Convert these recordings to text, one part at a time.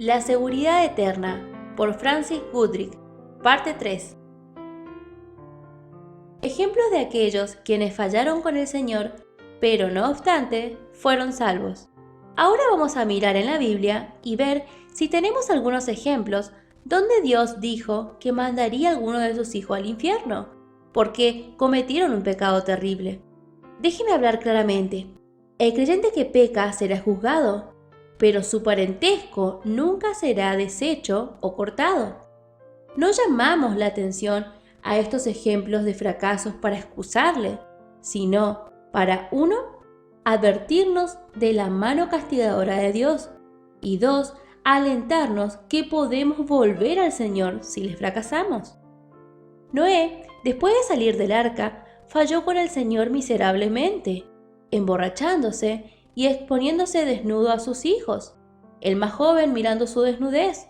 La seguridad eterna, por Francis Goodrich, parte 3. Ejemplos de aquellos quienes fallaron con el Señor, pero no obstante, fueron salvos. Ahora vamos a mirar en la Biblia y ver si tenemos algunos ejemplos donde Dios dijo que mandaría a alguno de sus hijos al infierno, porque cometieron un pecado terrible. Déjeme hablar claramente. El creyente que peca será juzgado, pero su parentesco nunca será deshecho o cortado. No llamamos la atención a estos ejemplos de fracasos para excusarle, sino para, 1, advertirnos de la mano castigadora de Dios, y 2, alentarnos que podemos volver al Señor si le fracasamos. Noé, después de salir del arca, falló con el Señor miserablemente, emborrachándose y exponiéndose desnudo a sus hijos, el más joven mirando su desnudez.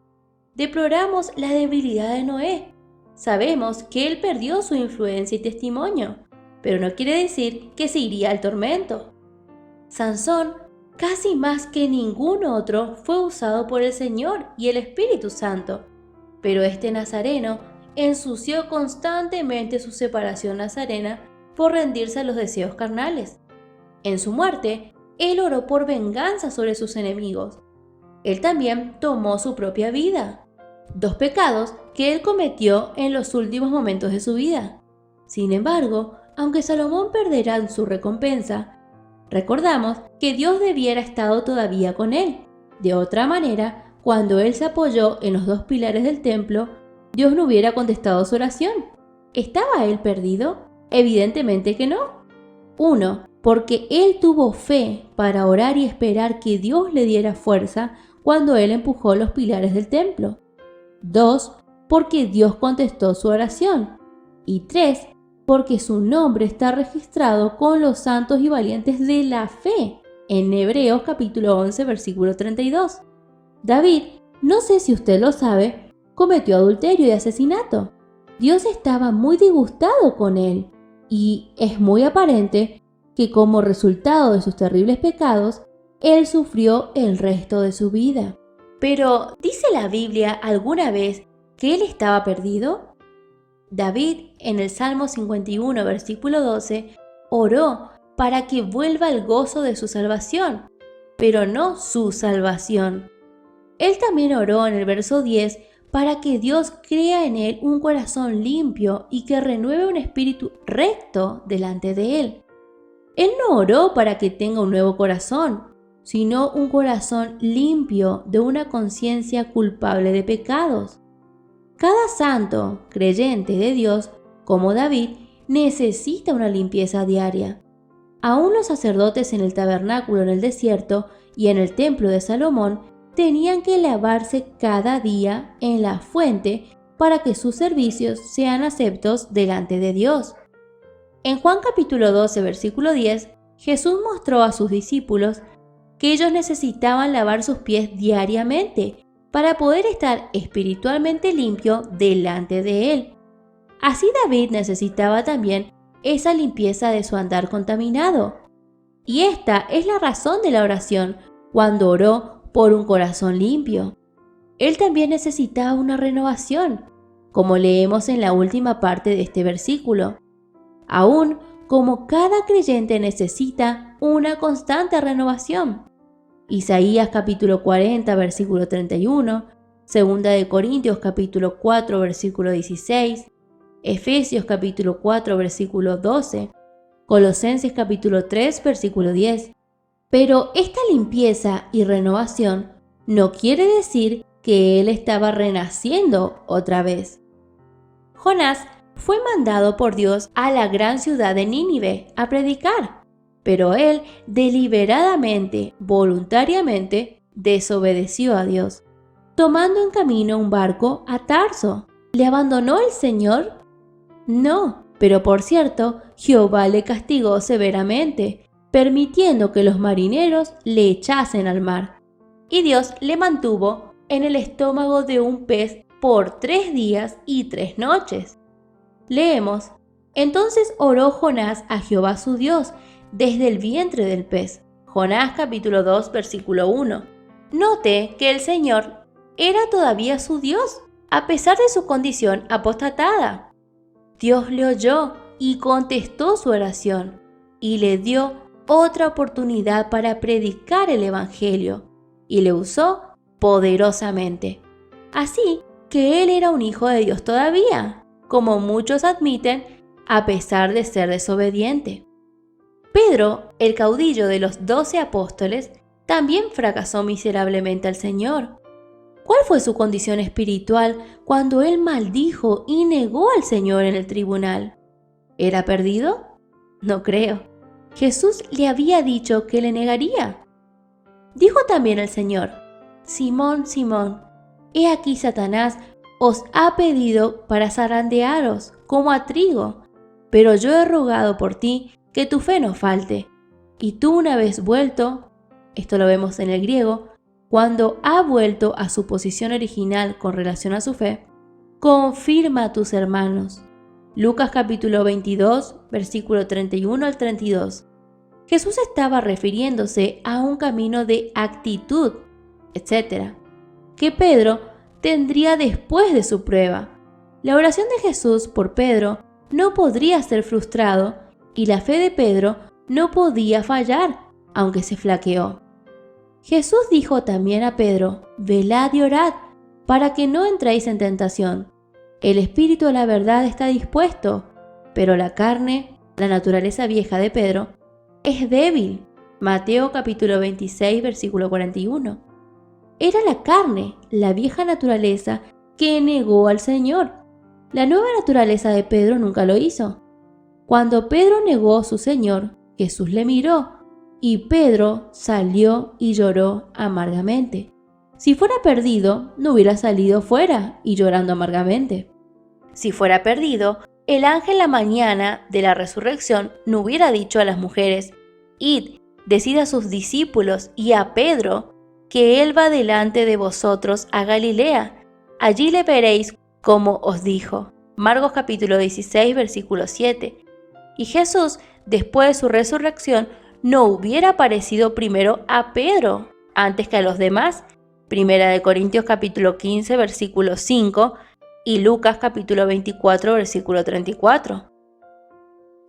Deploramos la debilidad de Noé. Sabemos que él perdió su influencia y testimonio, pero no quiere decir que se iría al tormento. Sansón, casi más que ningún otro, fue usado por el Señor y el Espíritu Santo, pero este nazareno ensució constantemente su separación nazarena por rendirse a los deseos carnales. En su muerte, él oró por venganza sobre sus enemigos. Él también tomó su propia vida, 2 pecados que él cometió en los últimos momentos de su vida. Sin embargo, aunque Salomón perderá su recompensa, recordamos que Dios debiera estado todavía con él. De otra manera, cuando él se apoyó en los 2 pilares del templo, Dios no hubiera contestado su oración. ¿Estaba él perdido? Evidentemente que no. 1, porque él tuvo fe para orar y esperar que Dios le diera fuerza cuando él empujó los pilares del templo. 2, porque Dios contestó su oración. Y 3, porque su nombre está registrado con los santos y valientes de la fe, en Hebreos capítulo 11, versículo 32. David, no sé si usted lo sabe, cometió adulterio y asesinato. Dios estaba muy disgustado con él, y es muy aparente que como resultado de sus terribles pecados, él sufrió el resto de su vida. Pero, ¿dice la Biblia alguna vez que él estaba perdido? David, en el Salmo 51, versículo 12, oró para que vuelva el gozo de su salvación, pero no su salvación. Él también oró en el verso 10 para que Dios crea en él un corazón limpio y que renueve un espíritu recto delante de él. Él no oró para que tenga un nuevo corazón, sino un corazón limpio de una conciencia culpable de pecados. Cada santo, creyente de Dios, como David, necesita una limpieza diaria. Aún los sacerdotes en el tabernáculo en el desierto y en el templo de Salomón tenían que lavarse cada día en la fuente para que sus servicios sean aceptos delante de Dios. En Juan capítulo 12, versículo 10, Jesús mostró a sus discípulos que ellos necesitaban lavar sus pies diariamente para poder estar espiritualmente limpio delante de Él. Así David necesitaba también esa limpieza de su andar contaminado. Y esta es la razón de la oración cuando oró por un corazón limpio. Él también necesitaba una renovación, como leemos en la última parte de este versículo. Aún como cada creyente necesita una constante renovación. Isaías capítulo 40, versículo 31, 2 de Corintios capítulo 4, versículo 16, Efesios capítulo 4, versículo 12, Colosenses capítulo 3, versículo 10. Pero esta limpieza y renovación no quiere decir que él estaba renaciendo otra vez. Jonás fue mandado por Dios a la gran ciudad de Nínive a predicar, pero él deliberadamente, voluntariamente, desobedeció a Dios, tomando en camino un barco a Tarso. ¿Le abandonó el Señor? No, pero por cierto, Jehová le castigó severamente, permitiendo que los marineros le echasen al mar. Y Dios le mantuvo en el estómago de un pez por 3 días y 3 noches. Leemos: entonces oró Jonás a Jehová su Dios desde el vientre del pez. Jonás capítulo 2, versículo 1. Note que el Señor era todavía su Dios, a pesar de su condición apostatada. Dios le oyó y contestó su oración, y le dio otra oportunidad para predicar el Evangelio, y le usó poderosamente. Así que él era un hijo de Dios todavía, como muchos admiten, a pesar de ser desobediente. Pedro, el caudillo de los 12 apóstoles, también fracasó miserablemente al Señor. ¿Cuál fue su condición espiritual cuando él maldijo y negó al Señor en el tribunal? ¿Era perdido? No creo. Jesús le había dicho que le negaría. Dijo también el Señor: Simón, Simón, he aquí Satanás os ha pedido para zarandearos como a trigo, pero yo he rogado por ti que tu fe no falte. Y tú, una vez vuelto, esto lo vemos en el griego, cuando ha vuelto a su posición original con relación a su fe, confirma a tus hermanos. Lucas capítulo 22, versículo 31 al 32. Jesús estaba refiriéndose a un camino de actitud, etc., que Pedro tendría después de su prueba. La oración de Jesús por Pedro no podría ser frustrado y la fe de Pedro no podía fallar, aunque se flaqueó. Jesús dijo también a Pedro: velad y orad, para que no entréis en tentación. El espíritu de la verdad está dispuesto, pero la carne, la naturaleza vieja de Pedro, es débil. Mateo capítulo 26, versículo 41. Era la carne, la vieja naturaleza, que negó al Señor. La nueva naturaleza de Pedro nunca lo hizo. Cuando Pedro negó a su Señor, Jesús le miró, y Pedro salió y lloró amargamente. Si fuera perdido, no hubiera salido fuera y llorando amargamente. Si fuera perdido, el ángel la mañana de la resurrección no hubiera dicho a las mujeres: id, decid a sus discípulos y a Pedro que él va delante de vosotros a Galilea. Allí le veréis como os dijo. Marcos capítulo 16, versículo 7. Y Jesús, después de su resurrección, no hubiera aparecido primero a Pedro antes que a los demás. Primera de Corintios capítulo 15, versículo 5 y Lucas capítulo 24, versículo 34.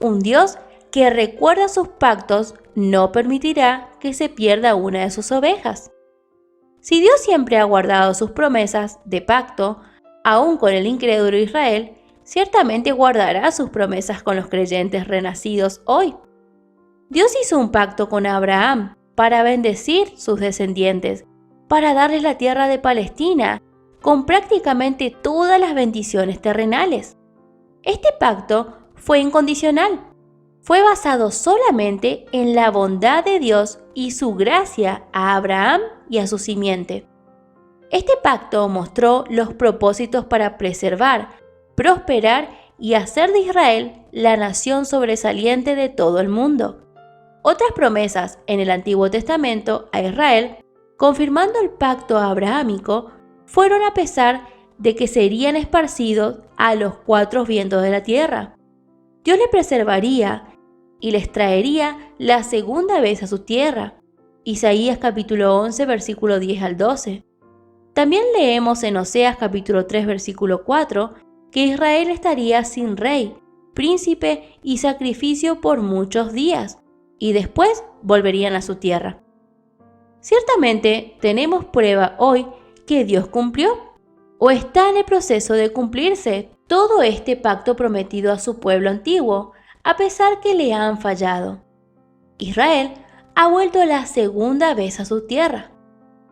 Un Dios que recuerda sus pactos no permitirá que se pierda una de sus ovejas. Si Dios siempre ha guardado sus promesas de pacto, aún con el incrédulo Israel, ciertamente guardará sus promesas con los creyentes renacidos hoy. Dios hizo un pacto con Abraham para bendecir sus descendientes, para darles la tierra de Palestina, con prácticamente todas las bendiciones terrenales. Este pacto fue incondicional. Fue basado solamente en la bondad de Dios y su gracia a Abraham y a su simiente. Este pacto mostró los propósitos para preservar, prosperar y hacer de Israel la nación sobresaliente de todo el mundo. Otras promesas en el Antiguo Testamento a Israel, confirmando el pacto abrahámico, fueron a pesar de que serían esparcidos a los cuatro vientos de la tierra. Dios les preservaría y les traería la segunda vez a su tierra. Isaías capítulo 11, versículo 10 al 12. También leemos en Oseas capítulo 3, versículo 4, que Israel estaría sin rey, príncipe y sacrificio por muchos días, y después volverían a su tierra. Ciertamente tenemos prueba hoy que Dios cumplió, o está en el proceso de cumplirse, todo este pacto prometido a su pueblo antiguo, a pesar que le han fallado. Israel ha vuelto la segunda vez a su tierra.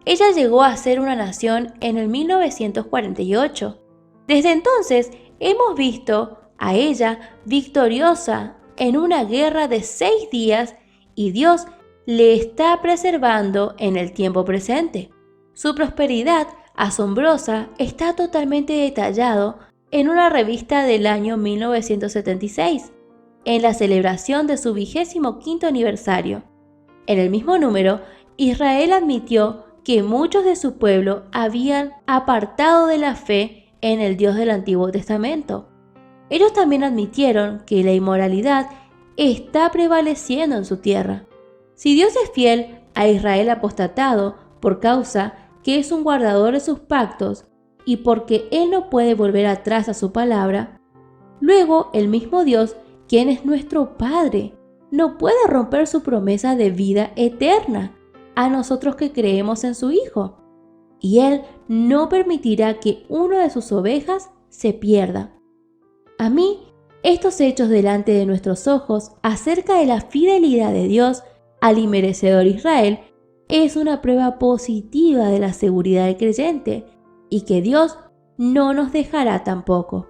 Ella llegó a ser una nación en el 1948. Desde entonces hemos visto a ella victoriosa en una guerra de 6 días y Dios le está preservando en el tiempo presente. Su prosperidad asombrosa está totalmente detallado en una revista del año 1976, en la celebración de su 25º aniversario. En el mismo número, Israel admitió que muchos de su pueblo habían apartado de la fe en el Dios del Antiguo Testamento. Ellos también admitieron que la inmoralidad está prevaleciendo en su tierra. Si Dios es fiel a Israel apostatado por causa que es un guardador de sus pactos y porque Él no puede volver atrás a su palabra, luego el mismo Dios, quien es nuestro Padre, no puede romper su promesa de vida eterna a nosotros que creemos en su Hijo. Y Él no permitirá que una de sus ovejas se pierda. A mí, estos hechos delante de nuestros ojos acerca de la fidelidad de Dios al inmerecedor Israel es una prueba positiva de la seguridad del creyente y que Dios no nos dejará tampoco.